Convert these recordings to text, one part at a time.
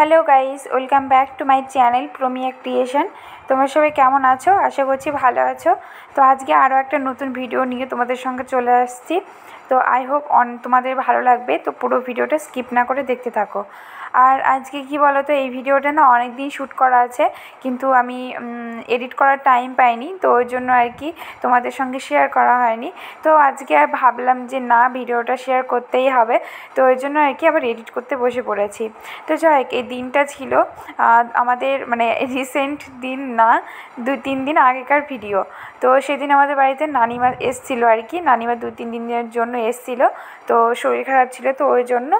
Hello guys, welcome back to my channel Pramiya creation. তোমরা সবাই কেমন আছো? আশা করছি ভালো আছো। তো আজকে আরও একটা নতুন ভিডিও নিয়ে তোমাদের সঙ্গে চলে আসছি। তো আই হোপ তোমাদের ভালো লাগবে। তো পুরো ভিডিওটা স্কিপ না করে দেখতে থাকো। আর আজকে কি বলো তো, এই ভিডিওটা না অনেক দিন শ্যুট করা আছে, কিন্তু আমি এডিট করার টাইম পাইনি, তো ওই জন্য আর কি তোমাদের সঙ্গে শেয়ার করা হয়নি। তো আজকে আর ভাবলাম যে না, ভিডিওটা শেয়ার করতেই হবে, তো ওই জন্য আর কি আবার এডিট করতে বসে পড়েছি। তো যাই হোক, এই দিনটা ছিল আমাদের মানে রিসেন্ট দিন না, 2-3 দিন আগেকার ভিডিও। তো সেদিন আমাদের বাড়িতে নানিমা এসেছিলো আর কি, নানিমা 2-3 দিনের জন্য এসেছিলো। তো শরীর খারাপ ছিল, তো ওই জন্য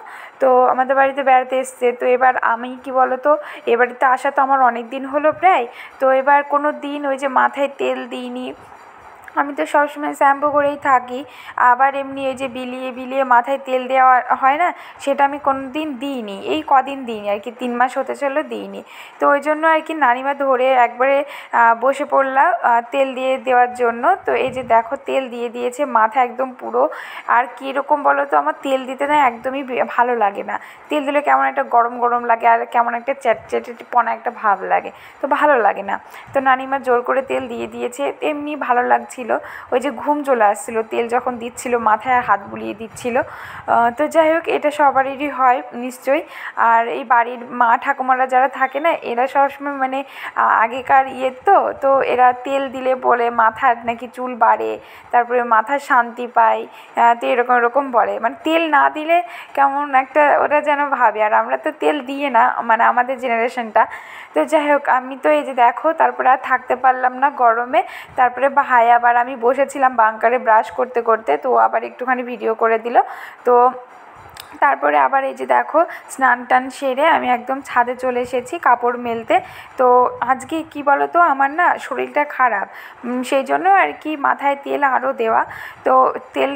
তো আমাদের বাড়িতে বেড়াতে এসছে। তো এবার আমি কি বলো তো, এ বাড়িতে আসা তো আমার অনেক দিন হলো প্রায়। তো এবার কোনো দিন ওই যে মাথায় তেল দিইনি, আমি তো সবসময় শ্যাম্পু করেই থাকি। আবার এমনি এই যে বিলিয়ে বিলিয়ে মাথায় তেল দেওয়া হয় না, সেটা আমি কোনো দিন দিইনি, এই কদিন দিইনি আর কি, 3 মাস হতে চললো দিইনি। তো ওই জন্য আর কি নানিমা ধরে একবারে বসে পড়লাম তেল দিয়ে দেওয়ার জন্য। তো এই যে দেখো, তেল দিয়ে দিয়েছে মাথা একদম পুরো। আর কীরকম বলো তো, আমার তেল দিতে না একদমই ভালো লাগে না। তেল দিলে কেমন একটা গরম গরম লাগে, আর কেমন একটা চ্যাটচ্যাটেপনা একটা ভাব লাগে, তো ভালো লাগে না। তো নানিমা জোর করে তেল দিয়ে দিয়েছে, এমনি ভালো লাগছিল। ওই যে ঘুম চলে আসছিলো, তেল যখন দিচ্ছিল মাথায় হাত বুলিয়ে দিচ্ছিল। তো যাই হোক, এটা সবারই হয় নিশ্চয়ই। আর এই বাড়ির মা ঠাকুমারা যারা থাকে না, এরা সবসময় মানে আগেকার তো এরা তেল দিলে বলে মাথার নাকি চুল বাড়ে, তারপরে মাথার শান্তি পায়। তো এরকম এরকম বলে, মানে তেল না দিলে কেমন একটা ওরা যেন ভাবে। আর আমরা তো তেল দিয়ে না, মানে আমাদের জেনারেশনটা। তো যাই হোক, আমি তো এই যে দেখো, তারপরে আর থাকতে পারলাম না গরমে। তারপরে ভাই আবার, আমি বসেছিলাম বাঙ্কারে ব্রাশ করতে করতে, তো আবার একটুখানি ভিডিও করে দিল। তো তারপরে আবার এই যে দেখো, স্নান টান সেরে আমি একদম ছাদে চলে এসেছি কাপড় মেলতে। তো আজকে কি বলো তো, আমার না শরীরটা খারাপ, সেই জন্য আর কি মাথায় তেল আরও দেওয়া। তো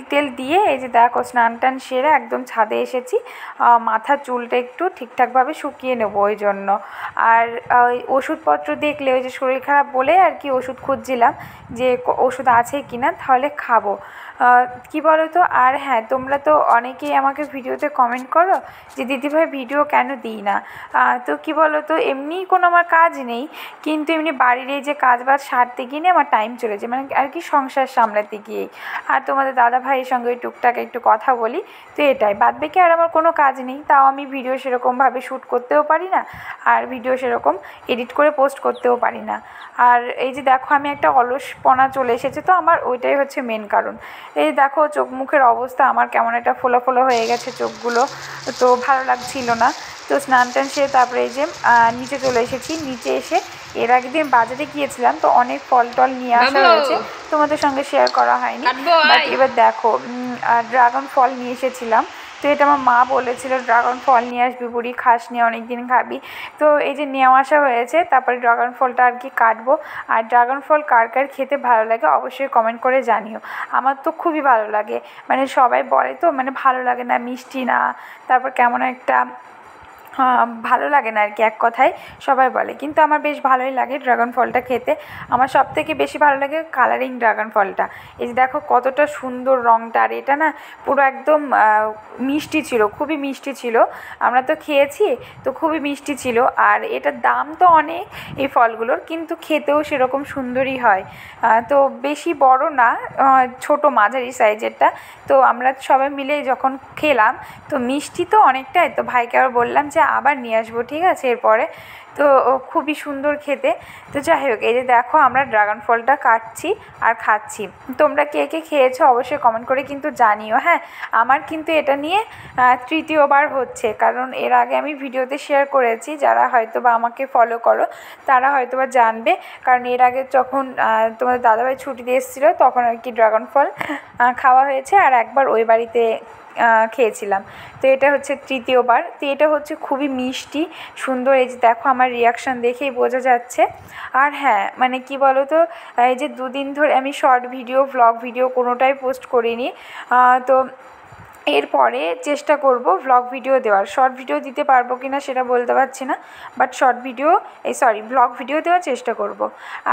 তেল দিয়ে এই যে দেখো, স্নান টান সেরে একদম ছাদে এসেছি। মাথার চুলটা একটু ঠিকঠাকভাবে শুকিয়ে নেবো ওই জন্য। আর ওই ওষুধপত্র দেখলে, ওই যে শরীর খারাপ বলে আর কি ওষুধ খুঁজছিলাম যে ওষুধ আছে কি না, তাহলে খাবো। কি বলো তো, আর হ্যাঁ, তোমরা তো অনেকেই আমাকে ভিডিওতে কমেন্ট করো যে দিদিভাই ভিডিও কেন দিই না। তো কি বলো তো, এমনি কোনো আমার কাজ নেই, কিন্তু এমনি বাড়ির এই যে কাজ বাজ সারতে গিয়ে আমার টাইম চলে যায়, মানে আর কি সংসার সামলাতে গিয়েই। আর তোমাদের দাদা ভাইয়ের সঙ্গে ওই টুকটাক একটু কথা বলি, তো এটাই, বাদ বাকি আর আমার কোনো কাজ নেই। তাও আমি ভিডিও সেরকমভাবে শ্যুট করতেও পারি না, আর ভিডিও সেরকম এডিট করে পোস্ট করতেও পারি না। আর এই যে দেখো, আমি একটা অলসপনা চলে এসেছে, তো আমার ওইটাই হচ্ছে মেন কারণ। এই দেখো, চোখ মুখের অবস্থা আমার কেমন একটা ফোলা ফোলা হয়ে গেছে চোখগুলো, তো ভালো লাগছিল না। তো স্নান টান সেরে তারপরে এই যে নিচে চলে এসেছি। নিচে এসে এর আগে দিন বাজারে গিয়েছিলাম, তো অনেক ফল টল নিয়ে আসা হয়েছে, তোমাদের সঙ্গে শেয়ার করা হয়নি। বাট এবার দেখো, ড্রাগন ফল নিয়ে এসেছিলাম। তো এটা আমার মা বলেছিল ড্রাগন ফল নিয়ে আসবি বুড়ি, খাস নিয়ে অনেক দিন খাবি। তো এই যে নিয়ে আসা হয়েছে, তারপরে ড্রাগন ফলটা আর কি কাটবো। আর ড্রাগন ফল কার কার খেতে ভালো লাগে অবশ্যই কমেন্ট করে জানিও। আমার তো খুবই ভালো লাগে, মানে সবাই বলে তো মানে ভালো লাগে না, মিষ্টি না, তারপর কেমন একটা ভালো লাগে না আর কি, এক কথায় সবাই বলে, কিন্তু আমার বেশ ভালোই লাগে ড্রাগন ফলটা খেতে। আমার সবথেকে বেশি ভালো লাগে কালারিং ড্রাগন ফলটা। এই যে দেখো কতটা সুন্দর রঙটা, আর এটা না পুরো একদম মিষ্টি ছিল, খুবই মিষ্টি ছিল। আমরা তো খেয়েছি, তো খুবই মিষ্টি ছিল। আর এটার দাম তো অনেক এই ফলগুলোর, কিন্তু খেতেও সেরকম সুন্দরই হয়। তো বেশি বড় না, ছোট মাঝারি সাইজেরটা। তো আমরা সবাই মিলে যখন খেলাম, তো মিষ্টি তো অনেকটাই, তো ভাইকে আবার বললাম যে আবার নিয়ে আসবো, ঠিক আছে এরপরে। তো খুবই সুন্দর খেতে। তো যাই হোক, এই যে দেখো, আমরা ড্রাগন ফলটা কাটছি আর খাচ্ছি। তোমরা কে কে খেয়েছো অবশ্যই কমেন্ট করে কিন্তু জানিও। হ্যাঁ, আমার কিন্তু এটা নিয়ে তৃতীয়বার হচ্ছে, কারণ এর আগে আমি ভিডিওতে শেয়ার করেছি, যারা হয়তো বা আমাকে ফলো করো তারা হয়তো বা জানবে। কারণ এর আগে যখন তোমাদের দাদাভাই ছুটিতে এসেছিলো, তখন আর কি ড্রাগন ফল খাওয়া হয়েছে, আর একবার ওই বাড়িতে খেয়েছিলাম। তো এটা হচ্ছে তৃতীয়বার। তো এটা হচ্ছে খুবই মিষ্টি সুন্দর। এই যে দেখো, আমার রিয়াকশান দেখেই বোঝা যাচ্ছে। আর হ্যাঁ, মানে কি বলো তো, এই যে 2 দিন ধরে আমি শর্ট ভিডিও, ভ্লগ ভিডিও কোনোটাই পোস্ট করিনি। তো এরপরে চেষ্টা করব ভ্লগ ভিডিও দেওয়ার। শর্ট ভিডিও দিতে পারবো কি না সেটা বলতে পারছি না, বাট ভ্লগ ভিডিও দেওয়ার চেষ্টা করব।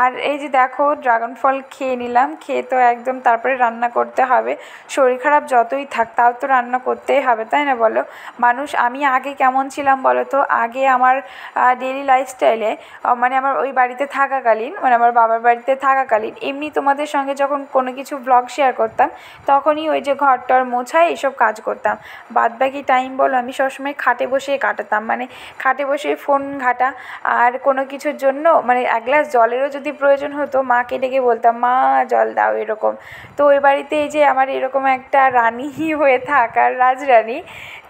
আর এই যে দেখো ড্রাগন ফল খেয়ে নিলাম, খেয়ে তো একদম তারপরে রান্না করতে হবে। শরীর খারাপ যতই থাক তাও তো রান্না করতেই হবে, তাই না বলো? আমি আগে কেমন ছিলাম বলো তো? আগে আমার ডেইলি লাইফস্টাইলে মানে আমার ওই বাড়িতে থাকাকালীন, মানে আমার বাবার বাড়িতে থাকাকালীন এমনি তোমাদের সঙ্গে যখন কোনো কিছু ভ্লগ শেয়ার করতাম তখনই ওই যে ঘরটর মোছা এইসব কাজ করতাম। বাদবাকি টাইম বলো আমি সবসময় খাটে বসেই কাটাতাম, মানে খাটে বসে ফোন ঘাঁটা। আর কোনো কিছুর জন্য মানে এক গ্লাস জলেরও যদি প্রয়োজন হতো মাকে ডেকে বলতাম মা জল দাও, এরকম। তো ওই বাড়িতে এই যে আমার এরকম একটা রানী হয়ে থাকার, রাজরানী,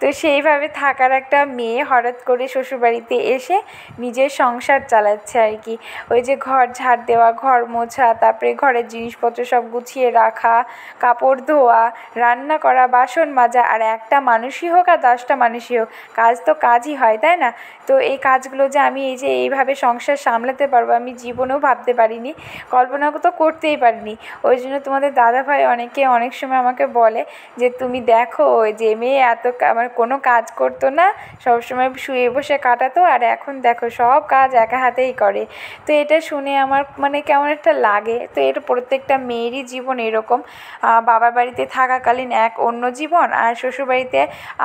তো সেইভাবে থাকার একটা মেয়ে হঠাৎ করে শ্বশুরবাড়িতে এসে নিজের সংসার চালাচ্ছে আর কি। ওই যে ঘর ঝাড় দেওয়া, ঘর মোছা, তারপরে ঘরের জিনিসপত্র সব গুছিয়ে রাখা, কাপড় ধোয়া, রান্না করা, বাসন মাজা। আর একটা মানুষই হোক আর 10টা মানুষই হোক, কাজ তো কাজই হয়, তাই না? তো এই কাজগুলো যে আমি এই যে এইভাবে সংসার সামলাতে পারবো আমি জীবনেও ভাবতে পারিনি, কল্পনা তো করতেই পারিনি। ওই জন্য তোমাদের দাদাভাই অনেক সময় আমাকে বলে যে তুমি দেখো ওই যে মেয়ে এত আমার কোনো কাজ করতো না, সবসময় শুয়ে বসে কাটাতো, আর এখন দেখো সব কাজ একা হাতেই করে। তো এটা শুনে আমার মানে কেমন একটা লাগে। তো এটা প্রত্যেকটা মেয়েরই জীবন এরকম, বাবার বাড়িতে থাকাকালীন এক অন্য জীবন, আর শ্বশুরবাড়িতে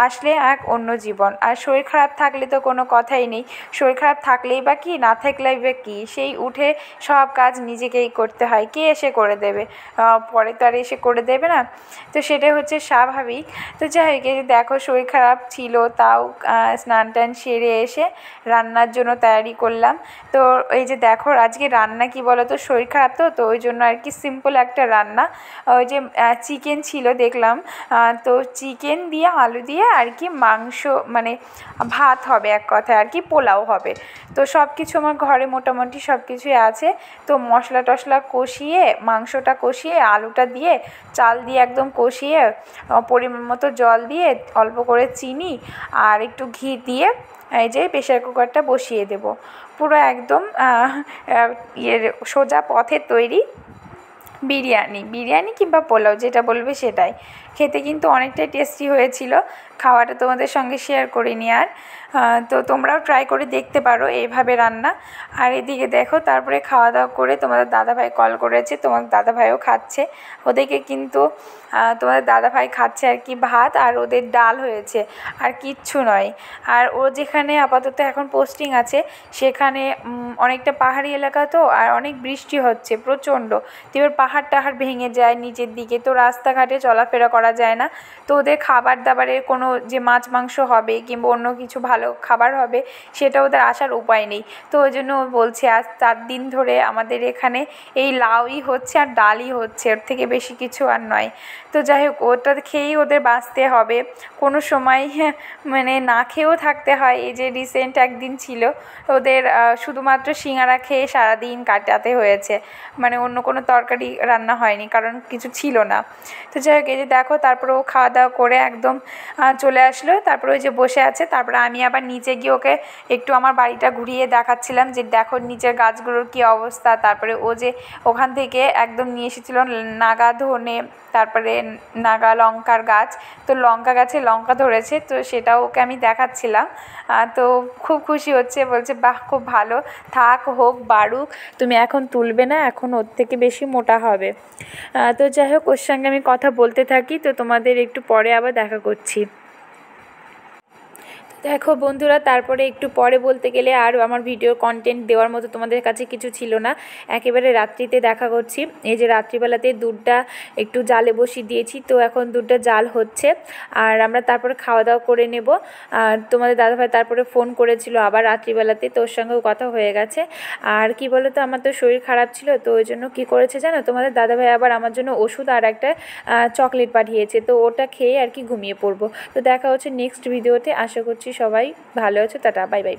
আসলে এক অন্য জীবন। আর শরীর খারাপ থাকলে তো কোনো কথাই নেই, শরীর খারাপ থাকলেই বা কি, না থাকলেই বা কি, সেই উঠে সব কাজ নিজেকেই করতে হয়, কে এসে করে দেবে? পরে তো আর এসে করে দেবে না। তো সেটাই হচ্ছে স্বাভাবিক। তো যাই হোক, এই যে দেখো শরীর খারাপ ছিল তাও স্নান টান সেরে এসে রান্নার জন্য তৈয়ারি করলাম। তো এই যে দেখো আজকে রান্না কি বলো তো, শরীর খারাপ তো ওই জন্য আর কি সিম্পল একটা রান্না। ওই যে চিকেন ছিল দেখলাম, তো চিকেন দিয়ে আলু দিয়ে আর কি মাংস, মানে ভাত হবে এক কথায় আর কি, পোলাও হবে। তো সব কিছু আমার ঘরে মোটামুটি সব কিছুই আছে। তো মশলা টশলা কষিয়ে, মাংসটা কষিয়ে, আলুটা দিয়ে, চাল দিয়ে একদম কষিয়ে, পরিমাণ মতো জল দিয়ে, অল্প করে চিনি আর একটু ঘি দিয়ে এই যে প্রেশার কুকারটা বসিয়ে দেব। পুরো একদম সোজা পথে তৈরি বিরিয়ানি কিংবা পোলাও যেটা বলবে সেটাই। খেতে কিন্তু অনেকটাই টেস্টি হয়েছিল, খাওয়াটা তোমাদের সঙ্গে শেয়ার করিনি আর। তো তোমরাও ট্রাই করে দেখতে পারো এইভাবে রান্না। আর এদিকে দেখো তারপরে খাওয়া দাওয়া করে তোমাদের দাদাভাই কল করেছে, তোমাদের দাদাভাইও খাচ্ছে। ওদেরকে কিন্তু তোমাদের দাদাভাই খাচ্ছে আর কি ভাত, আর ওদের ডাল হয়েছে, আর কিচ্ছু নয়। আর ও যেখানে আপাতত এখন পোস্টিং আছে সেখানে অনেকটা পাহাড়ি এলাকা তো, আর অনেক বৃষ্টি হচ্ছে প্রচণ্ড। তো এবার পাহাড় টাহাড় ভেঙে যায় নিচের দিকে, তো রাস্তাঘাটে চলাফেরা করা যায় না। তো ওদের খাবার দাবারের কোনো যে মাছ মাংস হবে কিংবা অন্য কিছু ভালো খাবার হবে সেটা ওদের আসার উপায় নেই। তো ওই জন্য ও বলছে আজ 4 দিন ধরে আমাদের এখানে এই লাউই হচ্ছে আর ডালই হচ্ছে, ওর থেকে বেশি কিছু আর নয়। তো যাই হোক ওটা খেয়েই ওদের বাঁচতে হবে, কোনো সময় মানে না খেয়েও থাকতে হয়। এই যে রিসেন্ট একদিন ছিল ওদের শুধুমাত্র সিঙ্গারা খেয়ে সারাদিন কাটাতে হয়েছে, মানে অন্য কোনো তরকারি রান্না হয়নি কারণ কিছু ছিল না। তো যাই হোক এই যে দেখো তারপরে ও খাওয়া দাওয়া করে একদম চলে আসলো, তারপরে ওই যে বসে আছে। তারপরে আমি আবার নিচে গিয়ে ওকে একটু আমার বাড়িটা ঘুরিয়ে দেখাচ্ছিলাম যে দেখো নিচের গাছগুলোর কী অবস্থা। তারপরে ও যে ওখান থেকে একদম নিয়ে এসেছিলো নাগা ধনে, তারপরে নাগা লঙ্কার গাছ, তো লঙ্কা গাছে লঙ্কা ধরেছে, তো সেটাও ওকে আমি দেখাচ্ছিলাম। তো খুব খুশি হচ্ছে, বলছে বাহ খুব ভালো, থাক হোক বাড়ুক, তুমি এখন তুলবে না, এখন ওর থেকে বেশি মোটা হবে। তো যাই হোক ওর সঙ্গে আমি কথা বলতে থাকি, তো তোমাদের একটু পরে আবার দেখা করছি। দেখো বন্ধুরা তারপরে একটু পরে বলতে গেলে আর আমার ভিডিও কন্টেন্ট দেওয়ার মতো তোমাদের কাছে কিছু ছিল না, একেবারে রাত্রিতে দেখা করছি। এই যে রাত্রিবেলাতে দুধটা একটু জালে বসিয়ে দিয়েছি, তো এখন দুধটা জাল হচ্ছে, আর আমরা তারপরে খাওয়া দাওয়া করে নেব। আর তোমাদের দাদাভাই তারপরে ফোন করেছিল আবার রাত্রিবেলাতে, তো ওর সঙ্গেও কথা হয়ে গেছে। আর কি বলো তো আমার তো শরীর খারাপ ছিল, তো ওই জন্য কী করেছে জানো, তোমাদের দাদাভাই আবার আমার জন্য ওষুধ আর একটা চকলেট পাঠিয়েছে, তো ওটা খেয়ে আর কি ঘুমিয়ে পড়বো। তো দেখা হচ্ছে নেক্সট ভিডিওতে, আশা করছি সবাই ভালো আছো, টাটা বাই বাই।